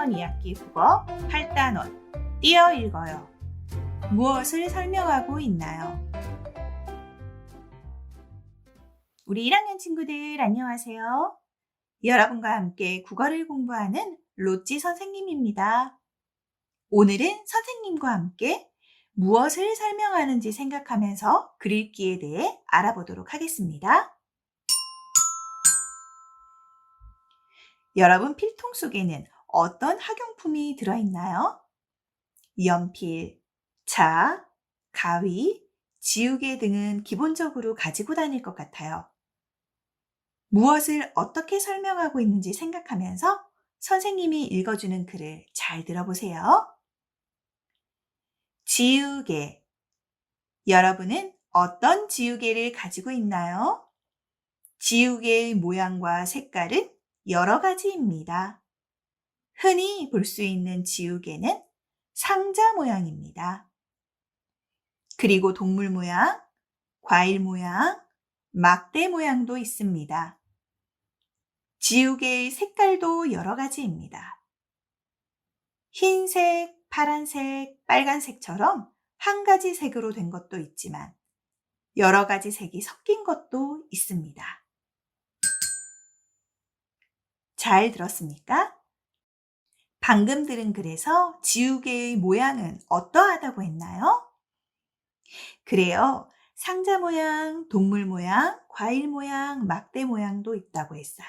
유치원 2학기 국어 8단원 띄어 읽어요. 무엇을 설명하고 있나요? 우리 1학년 친구들 안녕하세요. 여러분과 함께 국어를 공부하는 로찌 선생님입니다. 오늘은 선생님과 함께 무엇을 설명하는지 생각하면서 글읽기에 대해 알아보도록 하겠습니다. 여러분 필통 속에는 어떤 학용품이 들어있나요? 연필, 자, 가위, 지우개 등은 기본적으로 가지고 다닐 것 같아요. 무엇을 어떻게 설명하고 있는지 생각하면서 선생님이 읽어주는 글을 잘 들어보세요. 지우개. 여러분은 어떤 지우개를 가지고 있나요? 지우개의 모양과 색깔은 여러 가지입니다. 흔히 볼 수 있는 지우개는 상자 모양입니다. 그리고 동물 모양, 과일 모양, 막대 모양도 있습니다. 지우개의 색깔도 여러 가지입니다. 흰색, 파란색, 빨간색처럼 한 가지 색으로 된 것도 있지만 여러 가지 색이 섞인 것도 있습니다. 잘 들었습니까? 방금 들은 글에서 지우개의 모양은 어떠하다고 했나요? 그래요. 상자 모양, 동물 모양, 과일 모양, 막대 모양도 있다고 했어요.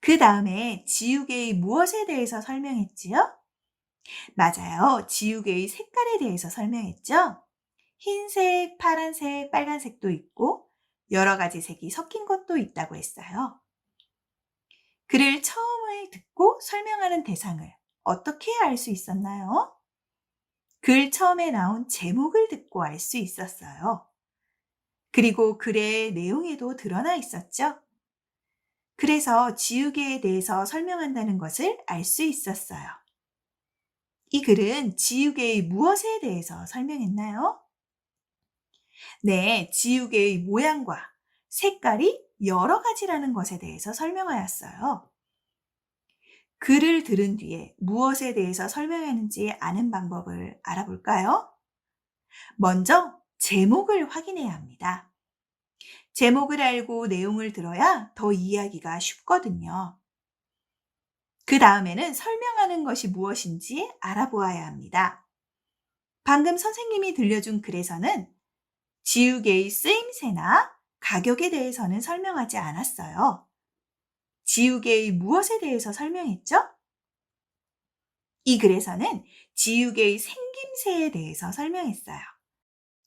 그 다음에 지우개의 무엇에 대해서 설명했지요? 맞아요. 지우개의 색깔에 대해서 설명했죠? 흰색, 파란색, 빨간색도 있고 여러 가지 색이 섞인 것도 있다고 했어요. 글을 처음에 듣고 설명하는 대상을 어떻게 알 수 있었나요? 글 처음에 나온 제목을 듣고 알 수 있었어요. 그리고 글의 내용에도 드러나 있었죠. 그래서 지우개에 대해서 설명한다는 것을 알 수 있었어요. 이 글은 지우개의 무엇에 대해서 설명했나요? 네, 지우개의 모양과 색깔이 여러 가지라는 것에 대해서 설명하였어요. 글을 들은 뒤에 무엇에 대해서 설명하는지 아는 방법을 알아볼까요? 먼저 제목을 확인해야 합니다. 제목을 알고 내용을 들어야 더 이해하기가 쉽거든요. 그 다음에는 설명하는 것이 무엇인지 알아보아야 합니다. 방금 선생님이 들려준 글에서는 지우개의 쓰임새나 가격에 대해서는 설명하지 않았어요. 지우개의 무엇에 대해서 설명했죠? 이 글에서는 지우개의 생김새에 대해서 설명했어요.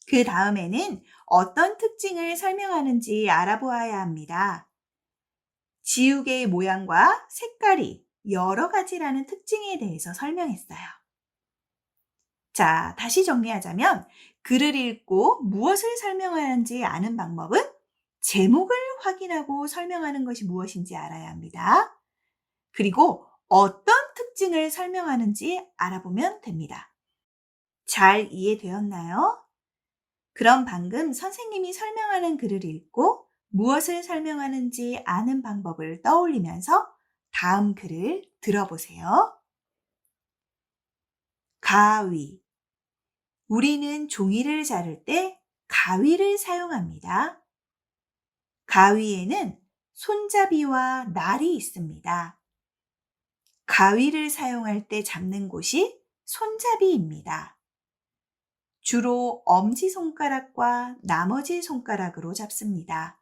그 다음에는 어떤 특징을 설명하는지 알아보아야 합니다. 지우개의 모양과 색깔이 여러 가지라는 특징에 대해서 설명했어요. 자, 다시 정리하자면 글을 읽고 무엇을 설명하는지 아는 방법은 제목을 확인하고 설명하는 것이 무엇인지 알아야 합니다. 그리고 어떤 특징을 설명하는지 알아보면 됩니다. 잘 이해되었나요? 그럼 방금 선생님이 설명하는 글을 읽고 무엇을 설명하는지 아는 방법을 떠올리면서 다음 글을 들어보세요. 가위. 우리는 종이를 자를 때 가위를 사용합니다. 가위에는 손잡이와 날이 있습니다. 가위를 사용할 때 잡는 곳이 손잡이입니다. 주로 엄지손가락과 나머지 손가락으로 잡습니다.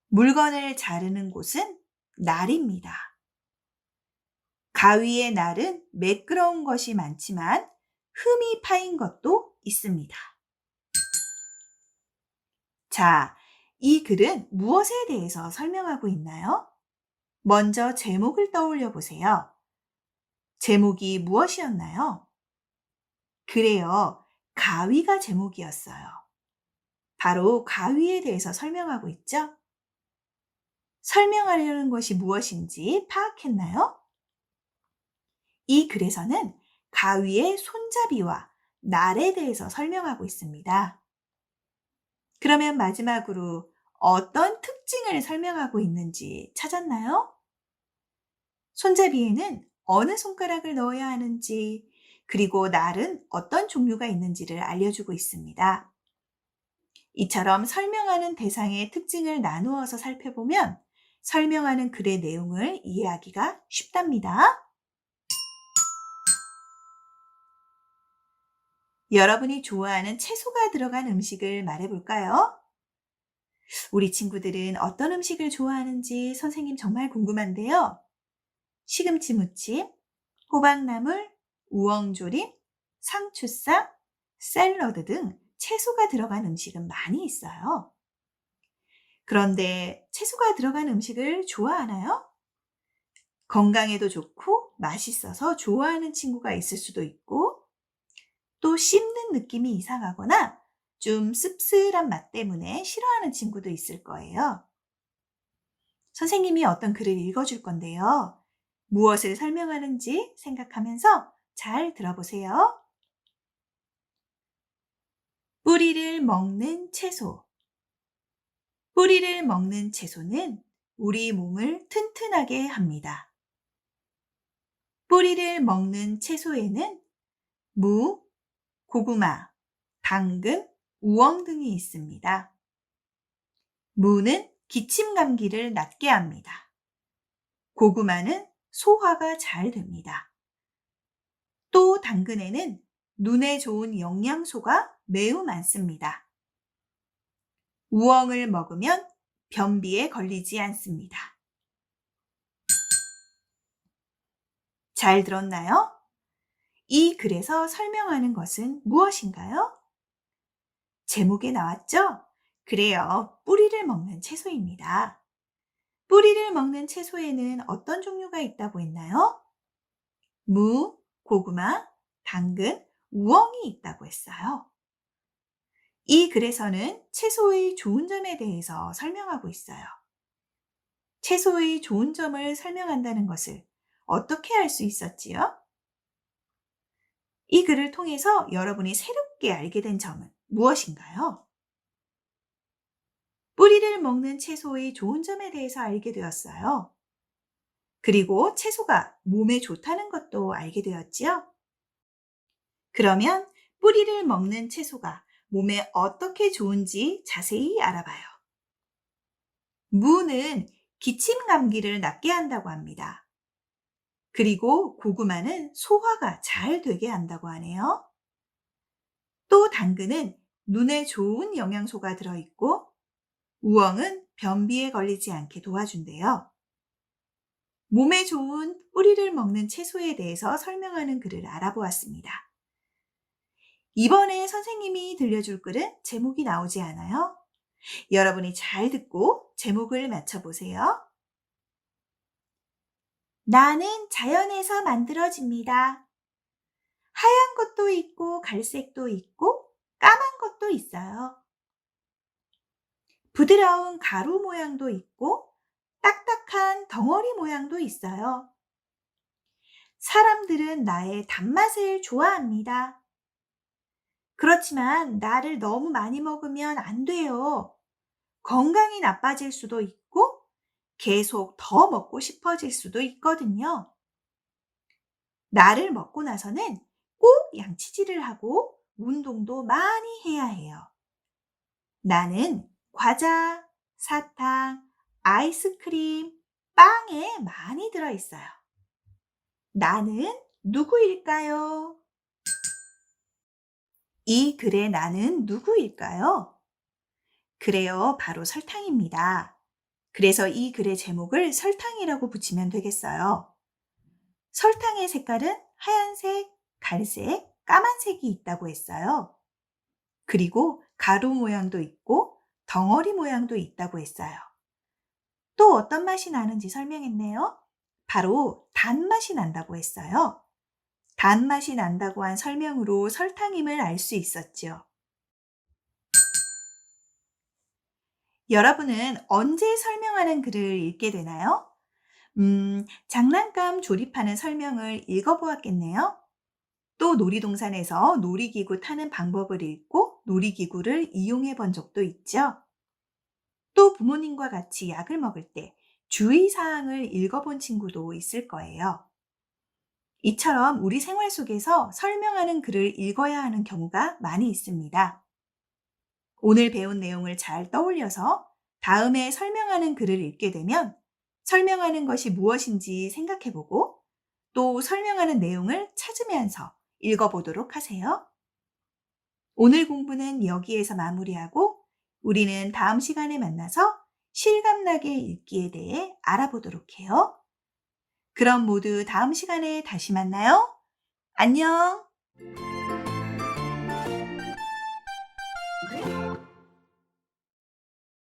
물건을 자르는 곳은 날입니다. 가위의 날은 매끄러운 것이 많지만 흠이 파인 것도 있습니다. 자, 이 글은 무엇에 대해서 설명하고 있나요? 먼저 제목을 떠올려 보세요. 제목이 무엇이었나요? 그래요. 가위가 제목이었어요. 바로 가위에 대해서 설명하고 있죠? 설명하려는 것이 무엇인지 파악했나요? 이 글에서는 가위의 손잡이와 날에 대해서 설명하고 있습니다. 그러면 마지막으로 어떤 특징을 설명하고 있는지 찾았나요? 손잡이에는 어느 손가락을 넣어야 하는지, 그리고 날은 어떤 종류가 있는지를 알려주고 있습니다. 이처럼 설명하는 대상의 특징을 나누어서 살펴보면 설명하는 글의 내용을 이해하기가 쉽답니다. 여러분이 좋아하는 채소가 들어간 음식을 말해볼까요? 우리 친구들은 어떤 음식을 좋아하는지 선생님 정말 궁금한데요. 시금치 무침, 호박나물, 우엉조림, 상추쌈, 샐러드 등 채소가 들어간 음식은 많이 있어요. 그런데 채소가 들어간 음식을 좋아하나요? 건강에도 좋고 맛있어서 좋아하는 친구가 있을 수도 있고, 또 씹는 느낌이 이상하거나 좀 씁쓸한 맛 때문에 싫어하는 친구도 있을 거예요. 선생님이 어떤 글을 읽어줄 건데요. 무엇을 설명하는지 생각하면서 잘 들어보세요. 뿌리를 먹는 채소. 뿌리를 먹는 채소는 우리 몸을 튼튼하게 합니다. 뿌리를 먹는 채소에는 무, 고구마, 당근, 우엉 등이 있습니다. 무는 기침 감기를 낫게 합니다. 고구마는 소화가 잘 됩니다. 또 당근에는 눈에 좋은 영양소가 매우 많습니다. 우엉을 먹으면 변비에 걸리지 않습니다. 잘 들었나요? 이 글에서 설명하는 것은 무엇인가요? 제목에 나왔죠? 그래요. 뿌리를 먹는 채소입니다. 뿌리를 먹는 채소에는 어떤 종류가 있다고 했나요? 무, 고구마, 당근, 우엉이 있다고 했어요. 이 글에서는 채소의 좋은 점에 대해서 설명하고 있어요. 채소의 좋은 점을 설명한다는 것을 어떻게 알 수 있었지요? 이 글을 통해서 여러분이 새롭게 알게 된 점은 무엇인가요? 뿌리를 먹는 채소의 좋은 점에 대해서 알게 되었어요. 그리고 채소가 몸에 좋다는 것도 알게 되었지요? 그러면 뿌리를 먹는 채소가 몸에 어떻게 좋은지 자세히 알아봐요. 무는 기침 감기를 낫게 한다고 합니다. 그리고 고구마는 소화가 잘 되게 한다고 하네요. 또 당근은 눈에 좋은 영양소가 들어있고 우엉은 변비에 걸리지 않게 도와준대요. 몸에 좋은 뿌리를 먹는 채소에 대해서 설명하는 글을 알아보았습니다. 이번에 선생님이 들려줄 글은 제목이 나오지 않아요? 여러분이 잘 듣고 제목을 맞춰보세요. 나는 자연에서 만들어집니다. 하얀 것도 있고 갈색도 있고 까만 것도 있어요. 부드러운 가루 모양도 있고 딱딱한 덩어리 모양도 있어요. 사람들은 나의 단맛을 좋아합니다. 그렇지만 나를 너무 많이 먹으면 안 돼요. 건강이 나빠질 수도 있고 계속 더 먹고 싶어질 수도 있거든요. 나를 먹고 나서는 꼭 양치질을 하고 운동도 많이 해야 해요. 나는 과자, 사탕, 아이스크림, 빵에 많이 들어있어요. 나는 누구일까요? 이 글의 나는 누구일까요? 그래요, 바로 설탕입니다. 그래서 이 글의 제목을 설탕이라고 붙이면 되겠어요. 설탕의 색깔은 하얀색, 갈색, 까만색이 있다고 했어요. 그리고 가루 모양도 있고 덩어리 모양도 있다고 했어요. 또 어떤 맛이 나는지 설명했네요. 바로 단맛이 난다고 했어요. 단맛이 난다고 한 설명으로 설탕임을 알 수 있었죠. 여러분은 언제 설명하는 글을 읽게 되나요? 장난감 조립하는 설명을 읽어보았겠네요. 또 놀이동산에서 놀이기구 타는 방법을 읽고 놀이기구를 이용해 본 적도 있죠. 또 부모님과 같이 약을 먹을 때 주의사항을 읽어본 친구도 있을 거예요. 이처럼 우리 생활 속에서 설명하는 글을 읽어야 하는 경우가 많이 있습니다. 오늘 배운 내용을 잘 떠올려서 다음에 설명하는 글을 읽게 되면 설명하는 것이 무엇인지 생각해보고 또 설명하는 내용을 찾으면서 읽어보도록 하세요. 오늘 공부는 여기에서 마무리하고 우리는 다음 시간에 만나서 실감나게 읽기에 대해 알아보도록 해요. 그럼 모두 다음 시간에 다시 만나요. 안녕!